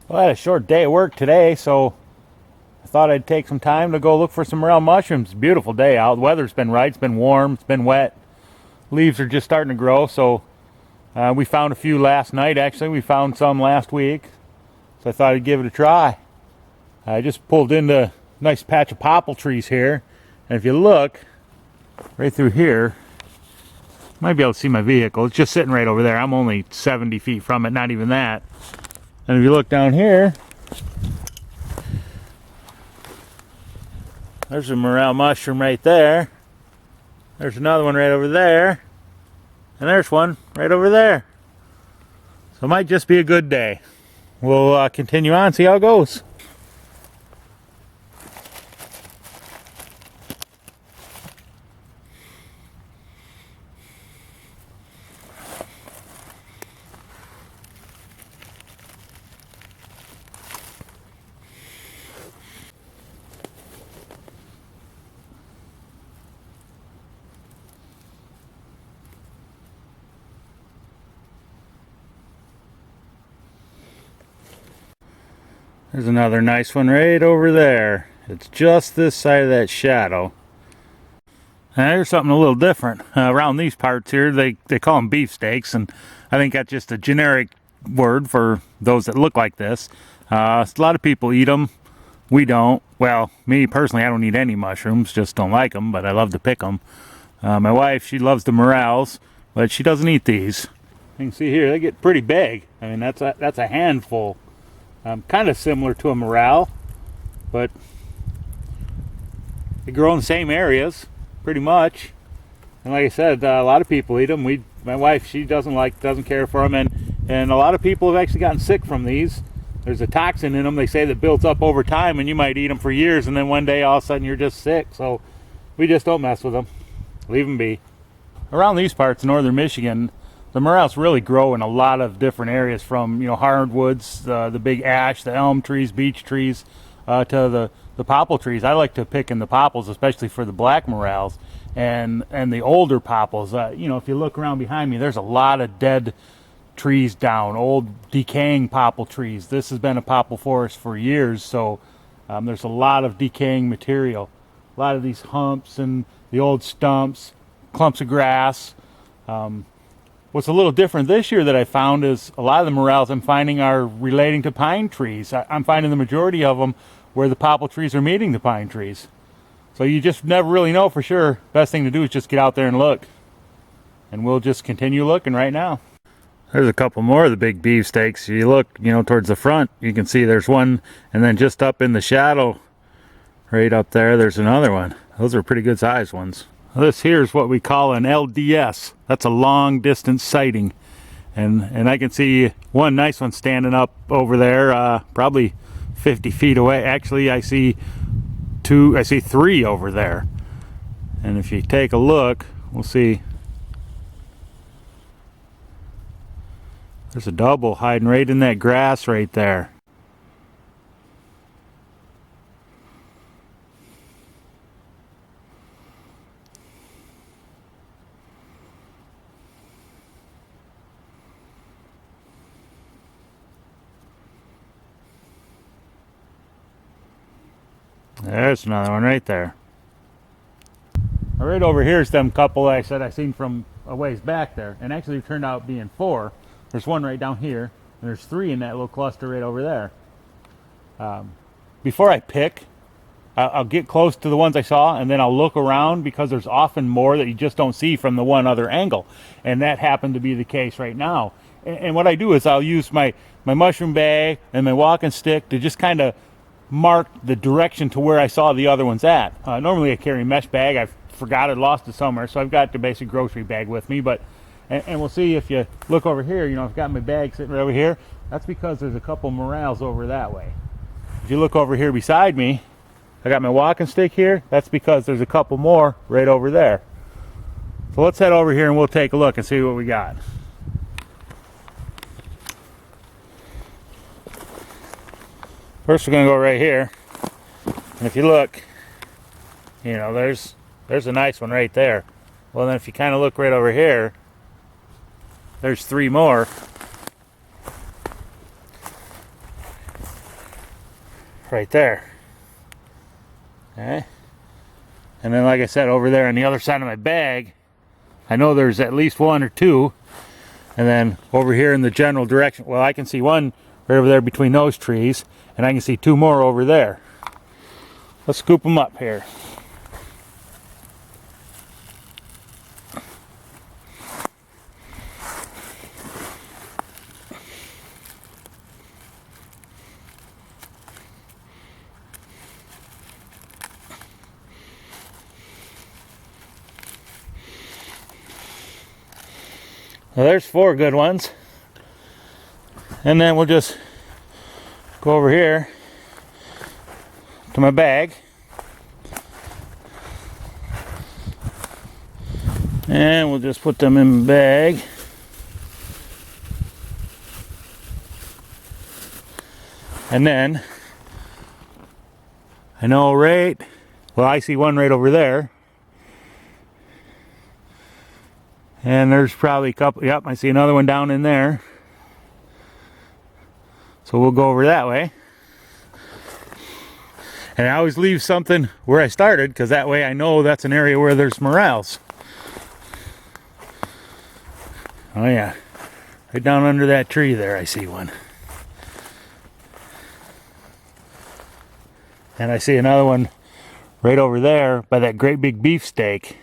Well, I had a short day at work today, so I thought I'd take some time to go look for some morel mushrooms. Beautiful day out. The weather's been right. It's been warm. It's been wet. Leaves are just starting to grow. So we found a few last night. Actually, we found some last week. So I thought I'd give it a try. I just pulled into a nice patch of popple trees here, and if you look right through here, you might be able to see my vehicle. It's just sitting right over there. I'm only 70 feet from it, not even that. And if you look down here, there's a morel mushroom right there. There's another one right over there. And there's one right over there. So it might just be a good day. We'll continue on, see how it goes. There's another nice one right over there. It's just this side of that shadow. Now here's something a little different. Around these parts here, they call them beefsteaks, and I think that's just a generic word for those that look like this. A lot of people eat them. We don't. Well, me personally, I don't eat any mushrooms, just don't like them, but I love to pick them. My wife, she loves the morels, but she doesn't eat these. You can see here, they get pretty big. I mean, that's a handful. Kind of similar to a morel, but they grow in the same areas, pretty much. And like I said, a lot of people eat them. My wife, she doesn't care for them, and a lot of people have actually gotten sick from these. There's a toxin in them, they say, that builds up over time, and you might eat them for years, and then one day all of a sudden you're just sick. So we just don't mess with them. Leave them be. Around these parts of northern Michigan, the morels really grow in a lot of different areas, from hardwoods, the big ash, the elm trees, beech trees, to the popple trees. I like to pick in the popples, especially for the black morels and the older popples. If you look around behind me, there's a lot of dead trees down, old decaying popple trees. This has been a popple forest for years, so there's a lot of decaying material. A lot of these humps and the old stumps, clumps of grass. What's a little different this year that I found is a lot of the morels I'm finding are relating to pine trees. I'm finding the majority of them where the popple trees are meeting the pine trees. So you just never really know for sure. Best thing to do is just get out there and look. And we'll just continue looking right now. There's a couple more of the big beefsteaks. You look, towards the front, you can see there's one, and then just up in the shadow, right up there, there's another one. Those are pretty good sized ones. This here is what we call an LDS. That's a long distance sighting. And I can see one nice one standing up over there, probably 50 feet away. Actually, I see three over there. And if you take a look, we'll see there's a double hiding right in that grass right there. There's another one right there. Right over here is them couple I said I seen from a ways back there, and actually it turned out being four. There's one right down here, and there's three in that little cluster right over there. Before I pick, I'll get close to the ones I saw, and then I'll look around, because there's often more that you just don't see from the one other angle, and that happened to be the case right now. And what I do is I'll use my mushroom bag and my walking stick to just kind of mark the direction to where I saw the other ones at. Normally I carry a mesh bag. I forgot it, lost it somewhere, so I've got the basic grocery bag with me. But and we'll see, if you look over here, I've got my bag sitting right over here. That's because there's a couple morels over that way. If you look over here beside me, I got my walking stick here. That's because there's a couple more right over there. So let's head over here and we'll take a look and see what we got. First we're going to go right here, and if you look, there's a nice one right there. Well, then if you kind of look right over here, there's three more. right there. Okay. And then, like I said, over there on the other side of my bag, I know there's at least one or two. And then over here in the general direction, well, I can see one right over there between those trees, and I can see two more over there. Let's scoop them up here. Well, there's 4 good ones. And then we'll just go over here to my bag. And we'll just put them in my bag. And then, I know well, I see one right over there. And there's probably a couple, yep, I see another one down in there. So we'll go over that way. And I always leave something where I started, because that way I know that's an area where there's morels. Oh yeah, right down under that tree there I see one. And I see another one right over there by that great big beefsteak.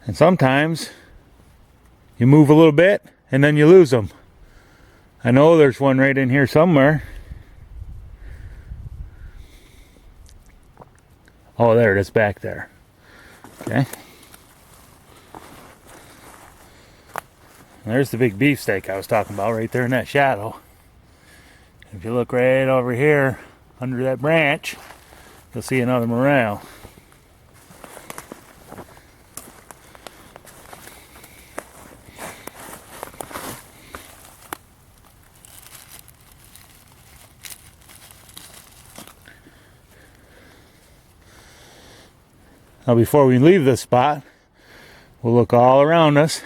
And sometimes you move a little bit and then you lose them. I know there's one right in here somewhere. Oh, there it is back there. Okay. There's the big beefsteak I was talking about right there in that shadow. If you look right over here under that branch, you'll see another morel. Now before we leave this spot, we'll look all around us,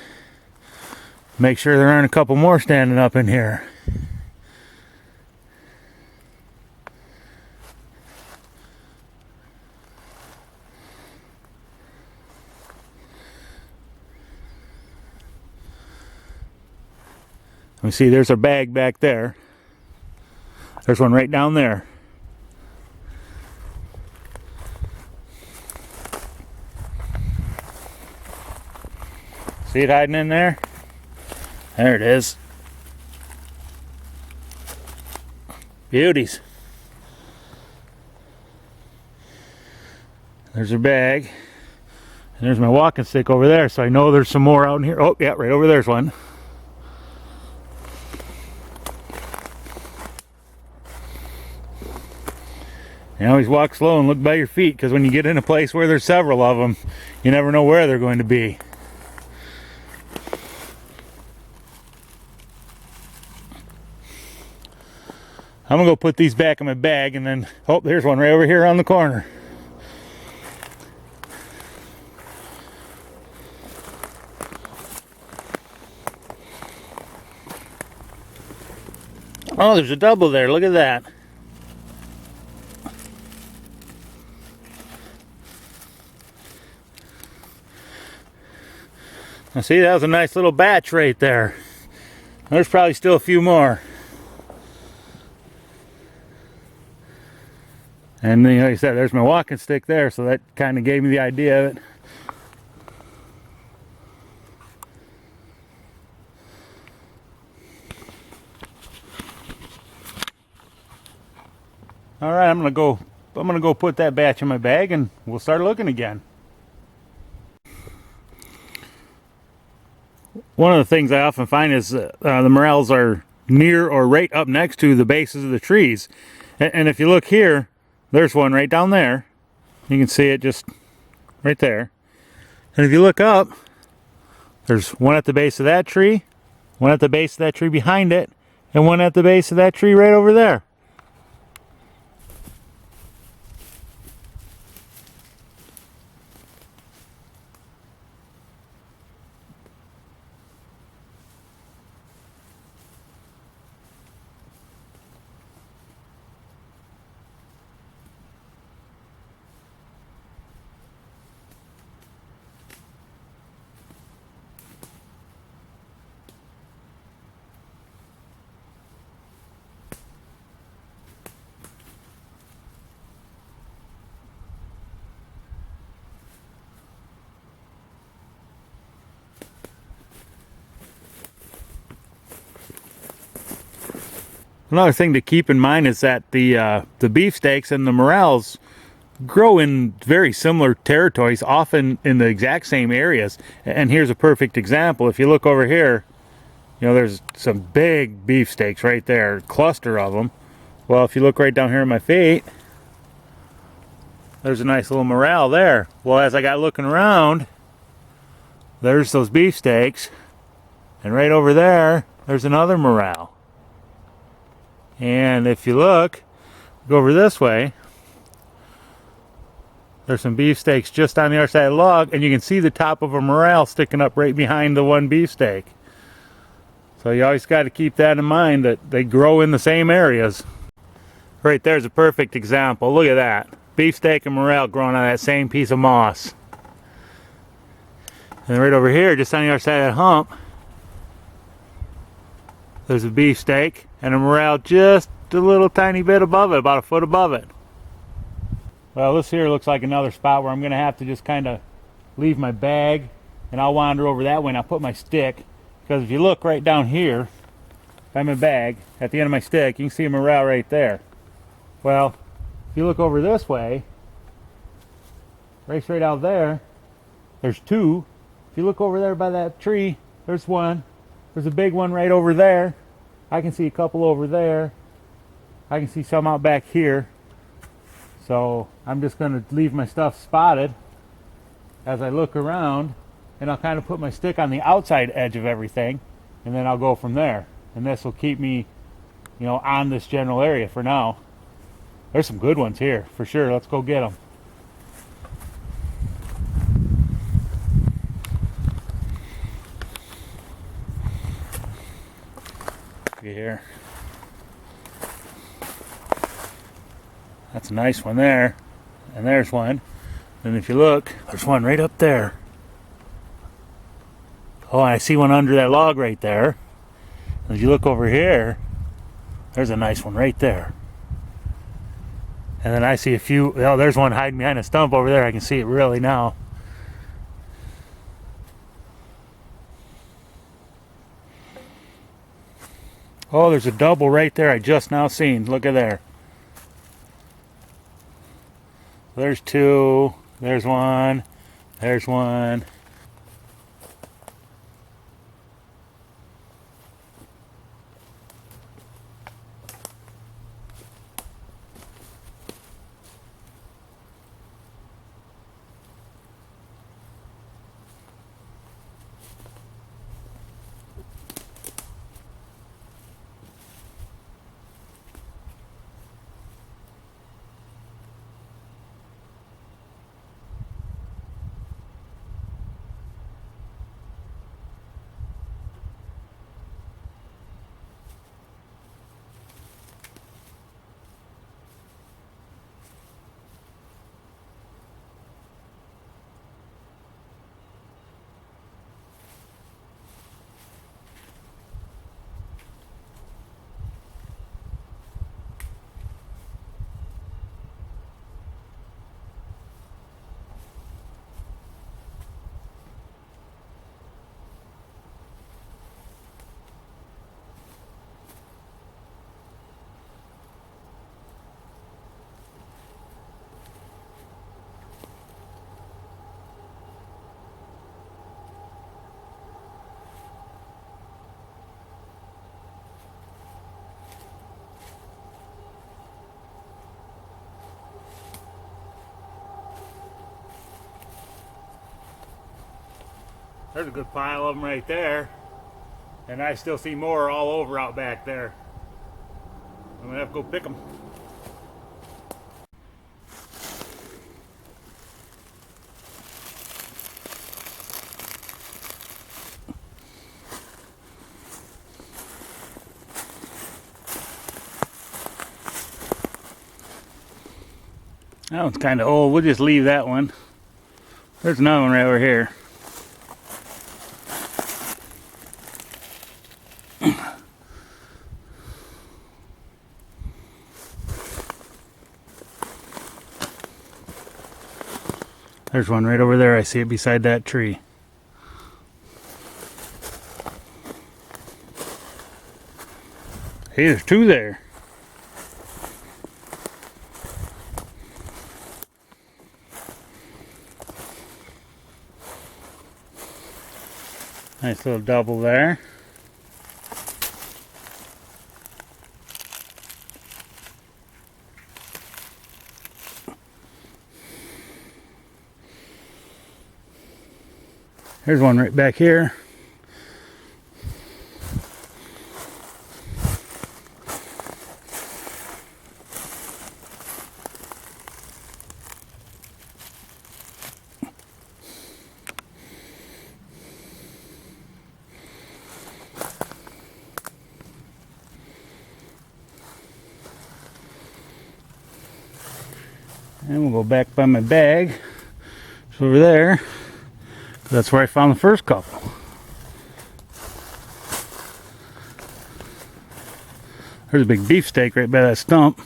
make sure there aren't a couple more standing up in here. Let me see, there's our bag back there. There's one right down there. See it hiding in there? There it is. Beauties. There's her bag. And there's my walking stick over there, so I know there's some more out in here. Oh, yeah, right over there's one. You always walk slow and look by your feet, because when you get in a place where there's several of them, you never know where they're going to be. I'm gonna go put these back in my bag, and then, oh, there's one right over here on the corner. Oh, there's a double there, look at that. Now see, that was a nice little batch right there. There's probably still a few more. And then, like I said, there's my walking stick there, so that kind of gave me the idea of it. All right, I'm gonna go put that batch in my bag, and we'll start looking again. One of the things I often find is the morels are near or right up next to the bases of the trees. And if you look here, there's one right down there. You can see it just right there. And if you look up, There's one at the base of that tree, one at the base of that tree behind it, and one at the base of that tree right over there. Another thing to keep in mind is that the beefsteaks and the morels grow in very similar territories, often in the exact same areas. And here's a perfect example. If you look over here, you know, there's some big beefsteaks right there, cluster of them. Well, if you look right down here at my feet, there's a nice little morel there. Well, as I got looking around, there's those beefsteaks, and right over there, there's another morel. And if you look, go over this way, there's some beefsteaks just on the other side of the log, and you can see the top of a morel sticking up right behind the one beefsteak. So you always got to keep that in mind, that they grow in the same areas. Right there's a perfect example. Look at that. Beefsteak and morel growing on that same piece of moss. And right over here, just on the other side of that hump, there's a beefsteak and a morel just a little tiny bit above it, about a foot above it. Well, this here looks like another spot where I'm going to have to just kind of leave my bag, and I'll wander over that way and I'll put my stick, because if you look right down here by my bag, at the end of my stick, you can see a morel right there. Well, if you look over this way, right straight out there, there's two. If you look over there by that tree, there's one. There's a big one right over there. I can see a couple over there. I can see some out back here. So I'm just going to leave my stuff spotted as I look around, and I'll kind of put my stick on the outside edge of everything, and then I'll go from there. And this will keep me, you know, on this general area for now. There's some good ones here for sure. Let's go get them. Here. That's a nice one there. And there's one. And if you look, there's one right up there. Oh, I see one under that log right there. And if you look over here, there's a nice one right there. And then I see a few, oh, there's one hiding behind a stump over there. I can see it really now. Oh, there's a double right there I just now seen. Look at there. There's two. There's one. There's one. There's a good pile of them right there. And I still see more all over out back there. I'm gonna have to go pick them. That one's kind of old. We'll just leave that one. There's another one right over here. There's one right over there. I see it beside that tree. Hey, there's two there. Nice little double there. There's one right back here. And we'll go back by my bag. It's over there. That's where I found the first couple. There's a big beefsteak right by that stump.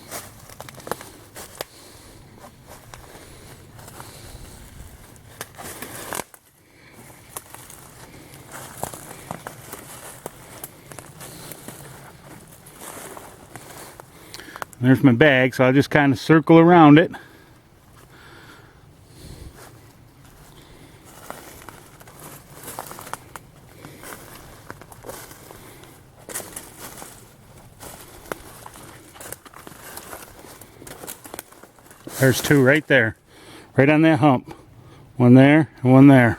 There's my bag, so I'll just kind of circle around it. There's two right there, right on that hump. One there and one there.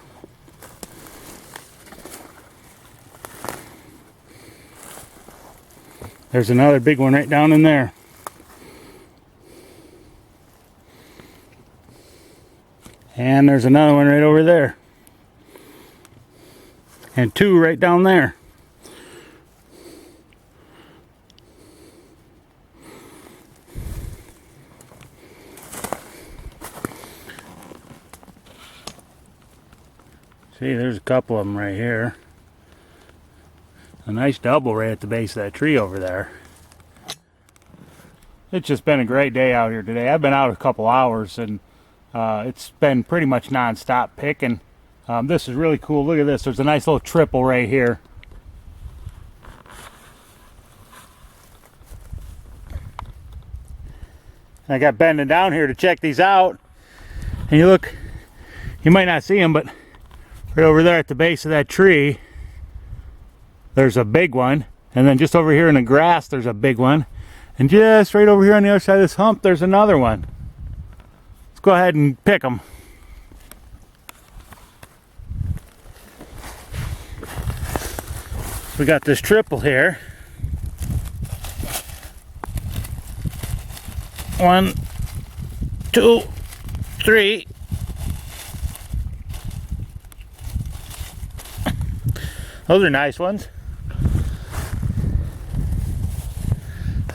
There's another big one right down in there. And there's another one right over there. And two right down there. See, there's a couple of them right here. A nice double right at the base of that tree over there. It's just been a great day out here today. I've been out a couple hours and it's been pretty much non-stop picking. This is really cool. Look at this. There's a nice little triple right here. I got bending down here to check these out. And you look, you might not see them, but right over there at the base of that tree, there's a big one. And then just over here in the grass, there's a big one. And just right over here on the other side of this hump, there's another one. Let's go ahead and pick them. We got this triple here. 1, 2, 3. Those are nice ones.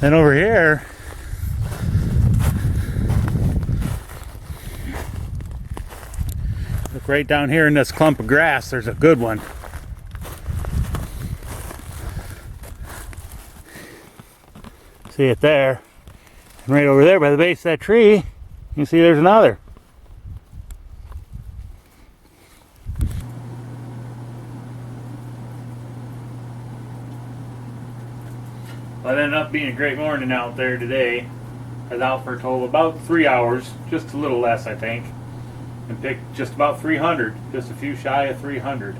Then over here, look right down here in this clump of grass, there's a good one. See it there. And right over there by the base of that tree, you can see there's another. Well, it ended up being a great morning out there today. I was out for a total of about 3 hours, just a little less I think, and picked just about 300, just a few shy of 300.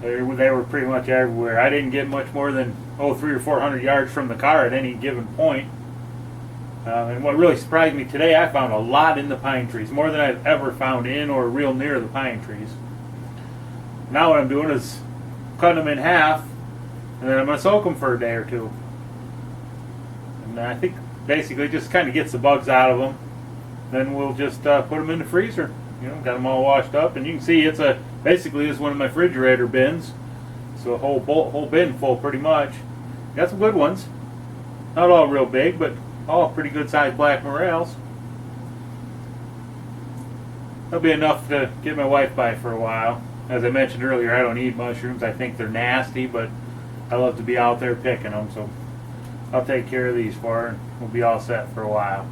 They were pretty much everywhere. I didn't get much more than 300 or 400 yards from the car at any given point. And what really surprised me today, I found a lot in the pine trees, more than I've ever found in or real near the pine trees. Now what I'm doing is cutting them in half, and then I'm going to soak them for a day or two. And I think basically just kind of gets the bugs out of them. Then we'll just put them in the freezer. You know, got them all washed up, and you can see it's basically one of my refrigerator bins. So a whole bin full pretty much. Got some good ones. Not all real big, but all pretty good sized black morels. That'll be enough to get my wife by for a while. As I mentioned earlier, I don't eat mushrooms. I think they're nasty, but I love to be out there picking them. So I'll take care of these for her, and we'll be all set for a while.